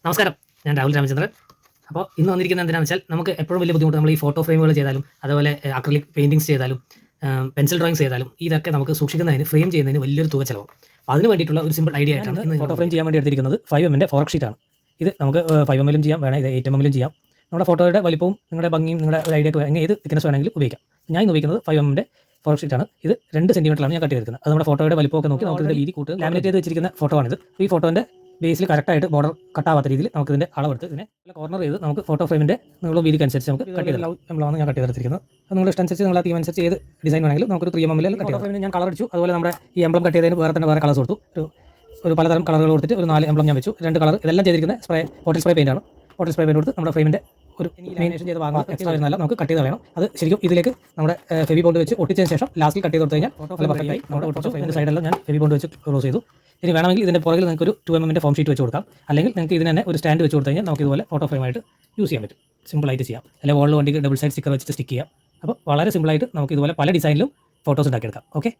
നമസ്കാരം, ഞാൻ രാഹുൽ രാമചന്ദ്രൻ. അപ്പോൾ ഇന്ന് വന്നിരിക്കുന്നത് എന്തിനാണെന്ന് വെച്ചാൽ, നമുക്ക് എപ്പോഴും വലിയ ബുദ്ധിമുട്ട് നമ്മൾ ഈ ഫോട്ടോ ഫ്രെയിമുകൾ ചെയ്താലും അതുപോലെ അക്രിലിക് പെയിൻറ്റിങ്സ് ചെയ്താലും പെൻസിൽ ഡ്രോയിങ്സ് ചെയ്താലും ഇതൊക്കെ നമുക്ക് സൂക്ഷിക്കുന്നതിന് ഫ്രെയിം ചെയ്യുന്നതിന് വലിയൊരു തുക ചിലവും. അപ്പോൾ അതിന് വേണ്ടിയിട്ടുള്ള ഒരു സിമ്പിൾ ഐഡിയ ആയിട്ടാണ് ഇന്ന് ഫോട്ടോ ഫ്രെയിം ചെയ്യാൻ വേണ്ടി എടുത്തിരിക്കുന്നത് 5mm ഫോറക് ഷീറ്റാണ്. ഇത് നമുക്ക് 5mm ചെയ്യാം, വേണേൽ ഇത് 8mm ചെയ്യാം. നമ്മുടെ ഫോട്ടോയുടെ വലിപ്പവും നിങ്ങളുടെ ഭംഗിയും നിങ്ങളുടെ ഒരു ഐഡിയക്ക് എങ്ങനെ ഏത് തിക്നെസ് വേണമെങ്കിലും ഉപയോഗിക്കാം. ഞാൻ ഇന്ന് ഉപയോഗിക്കുന്നത് 5mm ഫോറക് ഷീറ്റാണ്. ഇത് 2 സെൻറ്റിമീറ്ററാണ് ഞാൻ കട്ട് ചെയ്തിരിക്കുന്നത്. അത് നമ്മുടെ ഫോട്ടോയുടെ വലിപ്പമൊക്കെ നോക്കി നമുക്ക് ഇതിൻ്റെ വീതി കൂട്ട് ലാമിനേറ്റ് ചെയ്ത് വെച്ചിരിക്കുന്ന ഫോട്ടോ ആണിത്. ഈ ഫോട്ടോൻ്റെ ബേസിൽ കറക്റ്റായിട്ട് ബോർഡർ കട്ടാവാത്ത രീതിയിൽ നമുക്ക് ഇതിൻ്റെ അളവെടുത്ത് ഇതിനെ കോർണർ ചെയ്ത് നമുക്ക് ഫോട്ടോ ഫ്രെയിമിൻ്റെ നീളവും വീതിക്ക് അനുസരിച്ച് നമുക്ക് കട്ട് ചെയ്ത് എംബ്ലമാണ് ഞാൻ കട്ട് ചെയ്തെടുത്തിരിക്കുന്നത്. അത് നിങ്ങൾ ഇഷ്ടമനുസരിച്ച് നിങ്ങൾ ആ തീം അനുസരിച്ച് ഏത് ഡിസൈൻ വേണമെങ്കിലും നമുക്കൊരു 3mm കട്ട് ഫ്രെയിമിന് ഞാൻ കളർ അടിച്ചു. അതുപോലെ നമ്മുടെ ഈ എംബ്ലം കട്ട് ചെയ്തതിന് വേറെ കളേഴ്സ് കൊടുത്തു. ഒരു പലതരം കളറുകൾ കൊടുത്തിട്ട് ഒരു 4 എംബ്ലം ഞാൻ വെച്ചു. 2 കളർ ഇതെല്ലാം ചെയ്തിരിക്കുന്നത് ബോട്ടിൽ സ്പ്രേ പെയിൻ്റാണ്. ബോട്ടിൽ സ്പ്രേ പെയിൻ്റ് കൊടുത്ത് നമ്മുടെ ഫ്രെയിമിൻ്റെ ഒരു ലാമിനേഷൻ ചെയ്ത ഭാഗങ്ങൾ എക്സ്ട്രാ വരുന്നതല്ല നമുക്ക് കട്ട് ചെയ്ത് കളയണം. അത് ശരിക്കും ഇതിലേക്ക് നമ്മുടെ ഫെവി ബോണ്ട് വെച്ച് ഒട്ടിച്ചതിന് ശേഷം ലാസ്റ്റിൽ കട്ട് ചെയ്ത് കൊടുത്തു കഴിഞ്ഞാൽ ഫോട്ടോ പെർഫെക്റ്റായി നമ്മുടെ ഒട്ടിച്ചു. ഇതിൻ്റെ സൈഡെല്ലാം ഞാൻ ഫെവി ബോണ്ട് വെച്ച് ക്ലോസ് ചെയ്തു. ഇനി വേണമെങ്കിൽ ഇതിൻ്റെ പുറകിൽ നിങ്ങൾക്ക് ഒരു 2mm ഫോം ഷീറ്റ് വെച്ച് കൊടുക്കാം. അല്ലെങ്കിൽ നിങ്ങൾക്ക് ഇതിന് തന്നെ ഒരു സ്റ്റാൻഡ് വെച്ച് കൊടുത്തു കഴിഞ്ഞാൽ നമുക്ക് ഇതുപോലെ ഫോട്ടോ ഫ്രെയിമായിട്ട് യൂസ് ചെയ്യാൻ പറ്റും. സിമ്പിളായിട്ട് ചെയ്യാം. അല്ലെങ്കിൽ വോളിൽ വണ്ടിക്ക് ഡബിൾ സൈഡ് സ്റ്റിക്കർ വെച്ചിട്ട് സ്റ്റിക്ക് ചെയ്യാം. അപ്പോൾ വളരെ സിമ്പിളായിട്ട് നമുക്ക് ഇതുപോലെ പല ഡിസൈനിലും ഫോട്ടോസ് ഉണ്ടാക്കിയെടുക്കാം. ഓക്കെ.